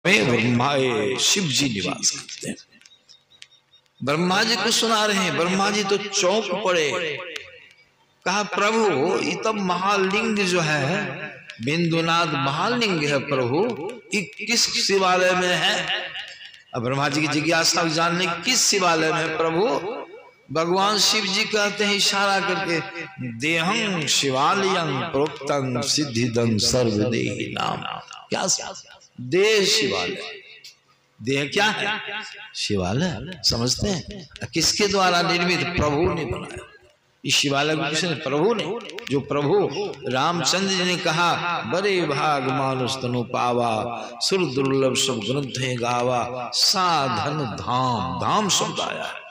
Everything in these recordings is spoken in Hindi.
ब्रह्मा शिव जी निवास करते हैं। ब्रह्मा जी को सुना रहे हैं, ब्रह्मा जी तो चौंक पड़े। कहा प्रभु ये तो महालिंग जो है, बिंदुनाथ महालिंग है प्रभु, ये किस शिवालय में है? अब ब्रह्मा जी की जिज्ञासा जानने किस शिवालय में है प्रभु? भगवान शिव जी कहते हैं इशारा करके, देहं शिवालयं प्रोक्तं सिद्धिदं सर्वदेहि नाम। क्या देह शिवालय? देह क्या है? शिवालय। समझते हैं? किसके द्वारा निर्मित? प्रभु ने बनाया। इस शिवालय को किसने? प्रभु ने। जो प्रभु रामचंद्र जी ने कहा, बड़े भाग मानुष तनु पावा, सुर दुर्लभ सब ग्रंथ गावा, साधन धाम। धाम शब्द आया है।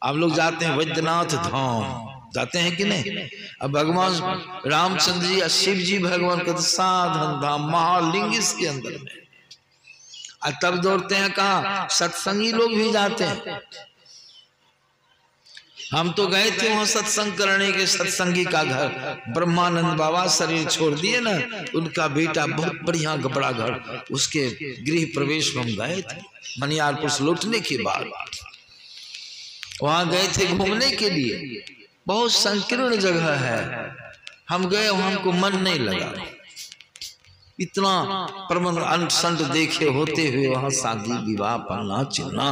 आप लोग जाते हैं वैद्यनाथ धाम, जाते हैं कि नहीं? अब भगवान रामचंद्र जी शिव जी भगवान का साधन धाम महालिंग इसके अंदर में। और तब दौड़ते हैं कहाँ? सत्संगी लोग भी जाते हैं। हम तो गए थे वहां सत्संग करने के, सत्संगी का घर ब्रह्मानंद बाबा शरीर छोड़ दिए ना, उनका बेटा बहुत बढ़िया बड़ा घर, उसके गृह प्रवेश में हम गए थे मनियारपुर से लौटने के बाद। वहां गए थे घूमने के लिए, बहुत संकीर्ण जगह है। हम गए, हमको मन नहीं लगा। इतना प्रबंध अंट देखे होते हुए वहां शादी विवाह पढ़ना चिन्ना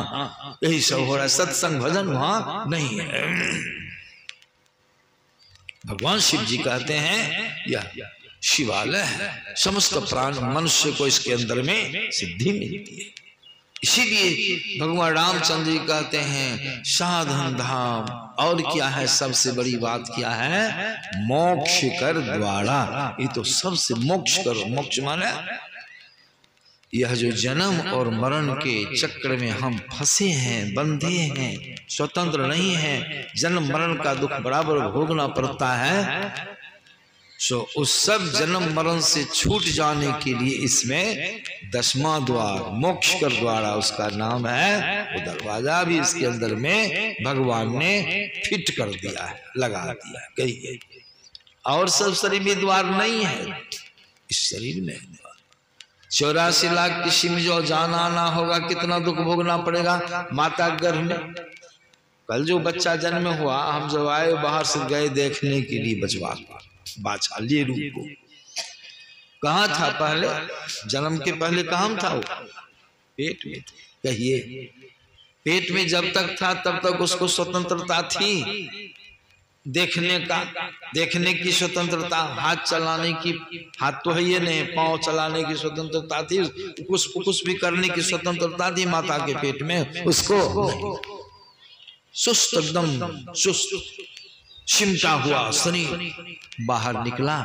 यही सब हो रहा है, सत्संग भजन वहां नहीं है। भगवान शिव जी कहते हैं यह शिवालय है, समस्त प्राण मनुष्य को इसके अंदर में सिद्धि मिलती है। इसीलिए भगवान रामचंद्र जी कहते हैं साधन धाम। और क्या है? सबसे बड़ी बात क्या है? मोक्ष कर द्वारा। ये तो सबसे मोक्ष करो। मोक्ष माने यह जो जन्म और मरण के चक्र में हम फंसे हैं, बंधे हैं, स्वतंत्र नहीं हैं, जन्म मरण का दुख बराबर भोगना पड़ता है। सो उस सब जन्म मरण से छूट जाने के लिए इसमें 10वां द्वार मोक्ष कर द्वारा, उसका नाम है, वो दरवाजा भी इसके अंदर में भगवान ने फिट कर दिया है, लगा दिया है। कहिए और सब शरीर में द्वार नहीं है, इस शरीर में 84 लाख किसी में जो जाना आना होगा, कितना दुख भोगना पड़ेगा माता गर्भ में। कल जो बच्चा जन्म हुआ, हम जब आए बाहर से गए देखने के लिए बचवा बाछा लिए रूप को, कहाँ था पहले? जन्म के पहले कहाँ था वो? पेट में। कहिए पेट में जब तक था तब तक उसको स्वतंत्रता थी देखने का, देखने की स्वतंत्रता, हाथ चलाने की, हाथ तो है ये नहीं, पांव चलाने की स्वतंत्रता थी, कुछ भी करने की स्वतंत्रता थी माता के पेट में। उसको सुस्त, एकदम सुस्त सिमटा हुआ शरीर बाहर निकला,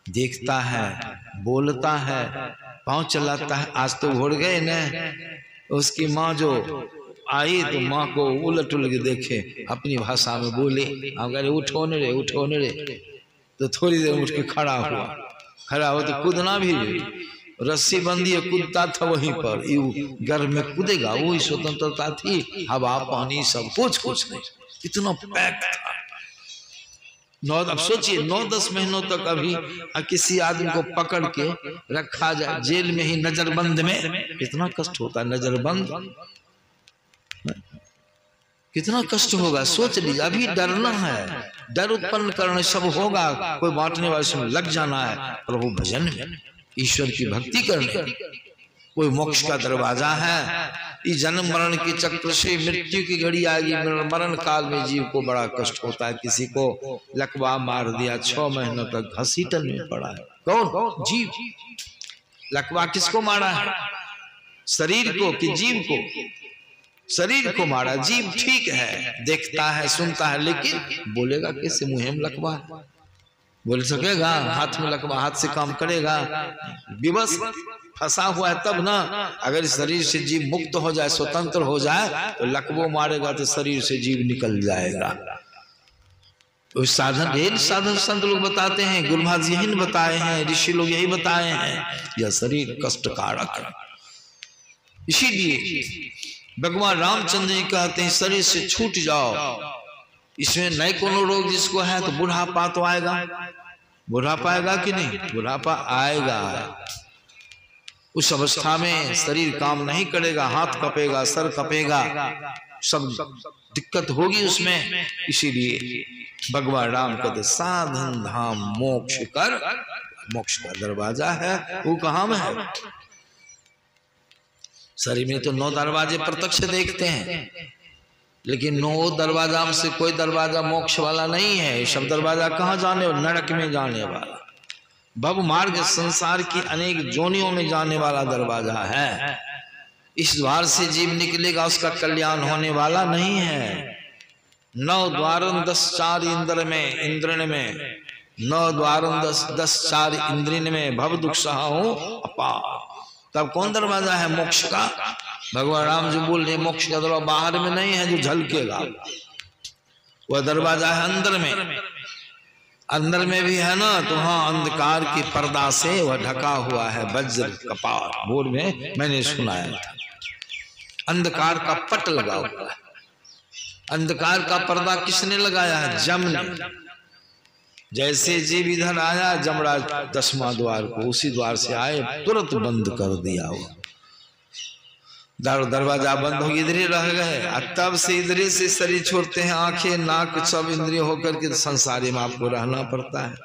देखता है, बोलता है, पांव चलाता है। आज तो भूल गए न, उसकी माँ जो आई तो माँ को उलट उलट देखे, अपनी भाषा में बोले, अगर उठो न रे, उठो न रे, तो थोड़ी देर उठ के खड़ा हुआ। खड़ा हो तो कूदना भी, रस्सी बंदी है, कूदता था वहीं पर, गर्भ में कूदेगा, वही स्वतंत्रता थी। हवा पानी सब कुछ नहीं, इतना पैक था। अब सोचिए 9-10 महीनों तक अभी किसी आदमी को पकड़ के रखा जाए जेल में ही नजरबंद में, कितना कष्ट होता है। नजरबंद कितना कष्ट होगा, सोच लीजिए। अभी डरना है, डर उत्पन्न करना सब होगा, कोई बांटने वाले से लग जाना है, प्रभु भजन में ईश्वर की भक्ति करने, कोई मोक्ष का दरवाजा है। इस जन्म मरण के चक्र से मृत्यु की घड़ी आएगी, मरण काल में जीव को बड़ा कष्ट होता है। किसी को लकवा मार दिया, 6 महीनों तक घसीटन में पड़ा है। कौन? जीव। लकवा किसको मारा है? शरीर को कि जीव को? शरीर को मारा। जीव ठीक है, देखता है, सुनता है, लेकिन बोलेगा कैसे? मुंह में लकवा है, बोल सकेगा? हाथ में लकवा, हाथ से काम करेगा? विवश फंसा हुआ है तब ना। अगर शरीर से जीव मुक्त हो जाए, स्वतंत्र हो जाए, तो लकवो मारेगा तो शरीर से जीव निकल जाएगा। तो साधन, यही साधन संत लोग बताते हैं, गुरु महाराज यही बताए हैं, ऋषि लोग यही बताए हैं, यह शरीर कष्टकारक है। इसीलिए भगवान रामचंद्र जी कहते हैं शरीर से छूट जाओ। इसमें नए कोनो रोग जिसको है तो बुढ़ापा तो आएगा, बुढ़ापा आएगा कि नहीं? बुढ़ापा आएगा। उस अवस्था में शरीर काम नहीं करेगा, हाथ कपेगा, सर कपेगा, सब दिक्कत होगी उसमें। इसीलिए भगवान राम कहते साधन धाम मोक्ष कर, मोक्ष का दरवाजा है वो कहाँ में है? शरीर में तो 9 दरवाजे प्रत्यक्ष देखते हैं, लेकिन 9 दरवाजा में से कोई दरवाजा मोक्ष वाला नहीं है। सब दरवाजा कहाँ जाने? नरक में जाने वाला, भव मार्ग संसार की अनेक जोनियों में जाने वाला दरवाजा है। इस द्वार से जीव निकलेगा, उसका कल्याण होने वाला नहीं है। 9 द्वारन 10 4 इंद्र में, इंद्रण में 9 द्वारन 10 4 इंद्रिन में भव दुख सहा हूं अपार। तब कौन दरवाजा है मोक्ष का? भगवान राम जो बोल रहे मोक्ष का दरवाजा बाहर में नहीं है जो झलकेगा, वह दरवाजा है अंदर में। अंदर में भी है ना, तो हाँ अंधकार की पर्दा से वह ढका हुआ है। वज्र कपाल बोर में मैंने सुनाया था, अंधकार का पट लगा हुआ है। अंधकार का पर्दा किसने लगाया है? जम ने। जैसे जीव इधर आया जमराज 10वां द्वार को, उसी द्वार से आए, तुरंत बंद कर दिया वो दरवाजा बंद हो, इधर ही रह गए। तब से इधर से शरीर छोड़ते हैं, आंखें नाक सब इंद्रिय होकर के संसार में आपको रहना पड़ता है।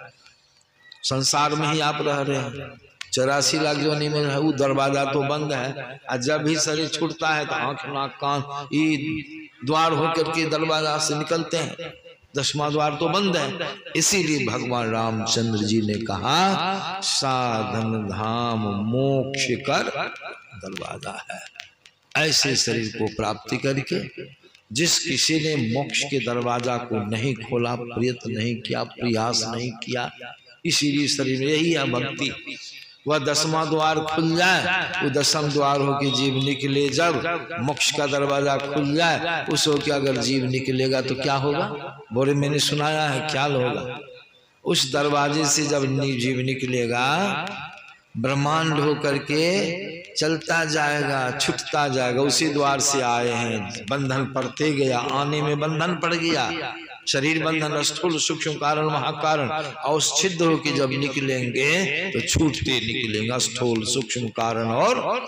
संसार में ही आप रह रहे हैं, 84 लाख जोनी में है, वो दरवाजा तो बंद है। और जब भी शरीर छूटता है तो आंख नाक कान ये द्वार होकर के दरवाजा से निकलते हैं। 10वां द्वार तो बंद है। इसीलिए भगवान रामचंद्र जी ने कहा साधन धाम मोक्ष कर दरवाजा है। ऐसे शरीर को प्राप्ति करके जिस किसी ने मोक्ष के दरवाजा को नहीं खोला, प्रयत्न नहीं किया, प्रयास नहीं किया, इसीलिए शरीर में यही है भक्ति। वह 10वां द्वार खुल जाए, वो 10वां द्वार हो के जीव निकले, जब मोक्ष का दरवाजा खुल जाए उस हो के अगर जीव निकलेगा तो क्या होगा? बोरे मैंने सुनाया है क्या होगा? उस दरवाजे से जब जीव निकलेगा ब्रह्मांड हो करके चलता जाएगा, छूटता जाएगा। उसी द्वार से आए हैं, बंधन पड़ते गया, आने में बंधन पड़ गया। शरीर बंधन स्थूल सूक्ष्म कारण महाकारण और छिद्र होकर जब निकलेंगे तो छूटते निकलेंगे। स्थूल सूक्ष्म कारण और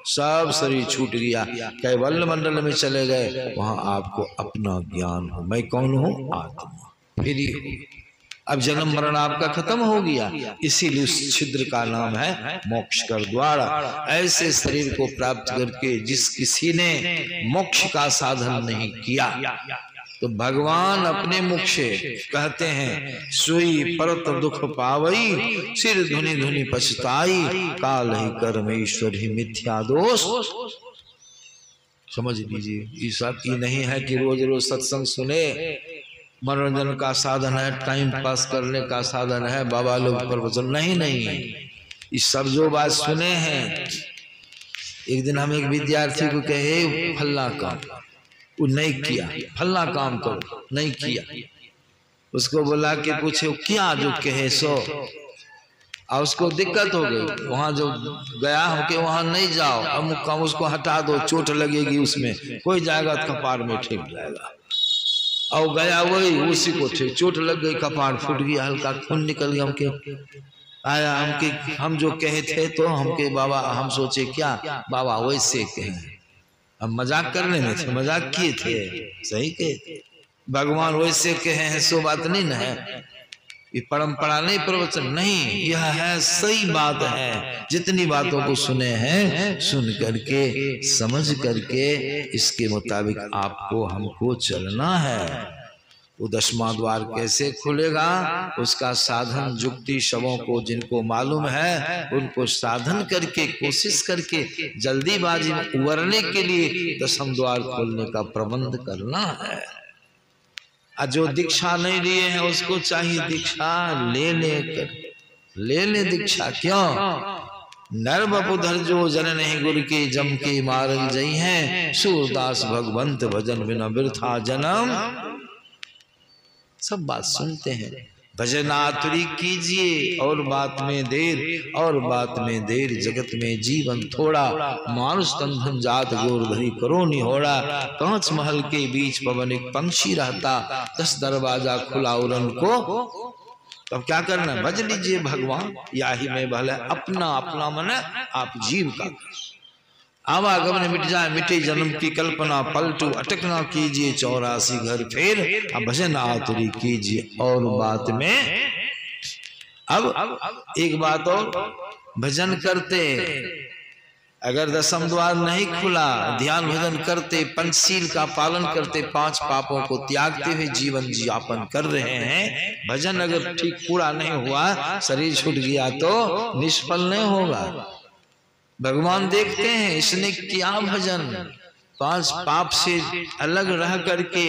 सब शरीर छूट गया, कैवल्य मंडल में चले गए। वहां आपको अपना ज्ञान हो, मैं कौन हूँ? आत्मा। फिर अब जन्म मरण आपका खत्म हो गया। इसीलिए उस छिद्र का नाम है मोक्ष कर द्वार। ऐसे शरीर को प्राप्त करके जिस किसी ने मोक्ष का साधन नहीं किया तो भगवान अपने मुख से कहते हैं सोई परत दुख पावई, सिर धुनि धुनि पछताई, काल ही कर्मेश्वर ही मिथ्या दोष। समझ लीजिए, ये सब ये नहीं है कि रोज रोज सत्संग सुने, मनोरंजन का साधन है, टाइम पास करने का साधन है, बाबा लोग प्रवचन नहीं नहीं। ये सब जो बात सुने हैं, एक दिन हम एक विद्यार्थी को कहे फल्ला काम वो नहीं किया, फल्ला काम करो नहीं किया। उसको बोला कि पूछे क्या जो कहे सो, और उसको दिक्कत हो गई। वहां जो गया हो के वहां नहीं जाओ, अमुक काम उसको हटा दो, चोट लगेगी उसमें, कोई जाएगा तो कपार में ठीक जाएगा। और गया वही उसी को ठीक चोट लग गई, कपार फूट गया, हल्का खून निकल गया। हमके आया हम जो कहे थे तो हमके बाबा, हम सोचे क्या बाबा वैसे कहे, हम मजाक करने में थे, मजाक किए थे, सही कहे भगवान वैसे कहे हैं सो बात नहीं ना है। ये परंपरा नहीं, प्रवचन नहीं, यह है सही बात है। जितनी बातों को सुने हैं सुन करके समझ करके इसके मुताबिक आपको हमको चलना है। वो 10वां द्वार कैसे खुलेगा उसका साधन जुक्ति सबों को जिनको मालूम है उनको साधन करके कोशिश करके जल्दीबाजी में उबरने के लिए 10वां द्वार खोलने का प्रबंध करना है। और जो दीक्षा नहीं लिए हैं उसको चाहिए दीक्षा ले ले दीक्षा। क्यों? नर बपुधर जो जन नहीं गुरु के जम के मारग जई हैं, सूरदास भगवंत भजन बिना वृथा जन्म। सब बात सुनते हैं, भजन आतुरी कीजिए और बात में देर, और बात में देर जगत में जीवन थोड़ा, मानुष तंधन जात गोरधरी करो निहोड़ा। 5 महल के बीच पवन एक पंछी रहता, 10 दरवाजा खुला उरन को तो अब क्या करना है, भज लीजिए भगवान, या ही में भले अपना अपना मन आप जीव का। आवागमन मिट जाए, मिटे जन्म की कल्पना, पलटू अटकना कीजिए 84 घर फेर, अब भजन आतुरी कीजिए और बात में। अब एक बात और, भजन करते अगर दसम द्वार नहीं खुला, ध्यान भजन करते, पंचशील का पालन करते, 5 पापों को त्यागते हुए जीवन यापन कर रहे हैं, भजन अगर ठीक पूरा नहीं हुआ, शरीर छूट गया तो निष्फल नहीं होगा। भगवान देखते हैं इसने किया भजन, 5 पाप से अलग रह करके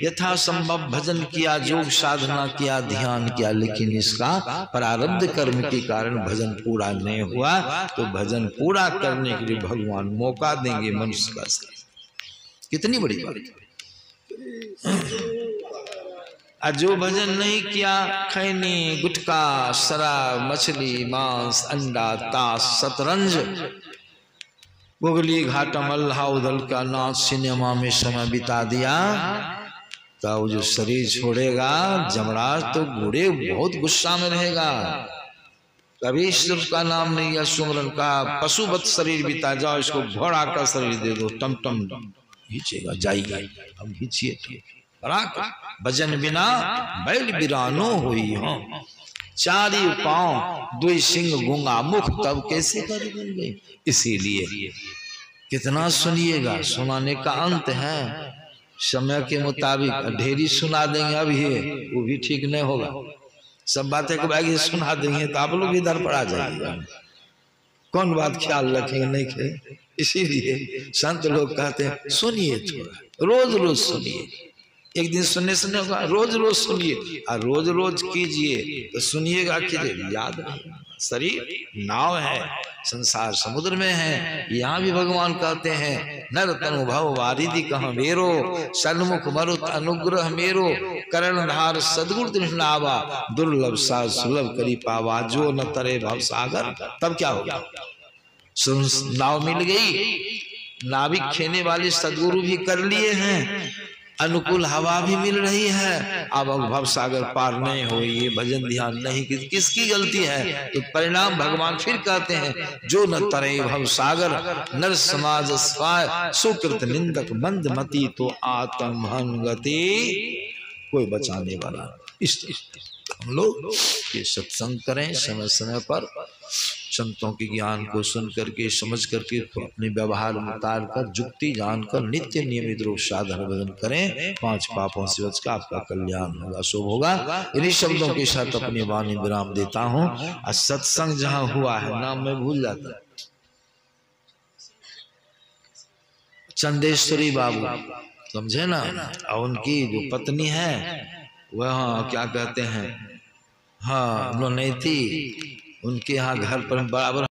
यथासंभव भजन किया, योग साधना किया, ध्यान किया, लेकिन इसका प्रारब्ध कर्म के कारण भजन पूरा नहीं हुआ। तो भजन पूरा करने के लिए भगवान मौका देंगे मनुष्य का। कितनी बड़ी बात। जो भजन नहीं किया, खैनी, गुटखा, शराब, मछली, मांस, अंडा, ताश, शतरंज, गुगली, घाटम, अल्लाह उदल का नाच, सिनेमा में समय बिता दिया, तो जो शरीर छोड़ेगा जमराज तो बूढ़े बहुत गुस्सा में रहेगा। कभी ईश्वर का नाम नहीं या सुमरन का, पशुवत शरीर बिता जाओ, इसको घोड़ा का शरीर दे दो, टम टम खींचेगा, जाइए हम खींचिए। भजन बिना बैल बिरानो हुई हो, 4 पांव 2 सिंह गूंगा मुख, तब कैसे करेंगे। इसीलिए कितना सुनिएगा, सुनाने का अंत है। समय के मुताबिक ढेरी सुना देंगे, अब ये वो भी ठीक नहीं होगा। सब बातें को आगे सुना देंगे तो आप लोग इधर पर आ जाइएगा, कौन बात ख्याल रखेंगे नहीं खे। इसीलिए संत लोग कहते हैं सुनिए, थोड़ा रोज रोज सुनिए। एक दिन सुनने से नहीं होगा, रोज रोज सुनिए, और रोज रोज कीजिए तो सुनिएगा कि याद नहीं। शरीर नाव है, संसार समुद्र में है। यहाँ भी भगवान कहते हैं, नर तनु भव वारिधि कह मेरो, सन्मुख मरुत अनुग्रह मेरो, कर्णधार सदगुरु तृष्णावा, दुर्लभ सा सुलभ करी पावा, जो न तरे भव सागर। तब क्या होगा, नाव मिल गई, नाविक खेने वाले सदगुरु भी कर लिए हैं, अनुकूल हवा भी मिल रही है, अब भव सागर पार नहीं हो, ये भजन ध्यान नहीं, किसकी गलती है। तो परिणाम भगवान फिर कहते हैं, जो न तरे भव सागर, नर समाज स्वाय, सुकृत निंदक मंद मति, तो आत्महन गति कोई बचाने वाला। इस हम लोग ये सत्संग करें, समय समय पर संतों के ज्ञान को सुन करके, समझ करके, अपने व्यवहार में उतार कर, जुक्ति जानकर नित्य नियमित रूप साधन भजन करें। 5 पापों से बच कर आपका कल्याण होगा, शुभ होगा। इन्हीं शब्दों के साथ अपनी वाणी विराम देता हूँ। और सत्संग जहाँ हुआ है, नाम मैं भूल जाता, चंदेश्वरी बाबू, समझे ना, और उनकी जो पत्नी है वह क्या कहते हैं, हाँ नैती, उनके यहाँ घर पर बराबर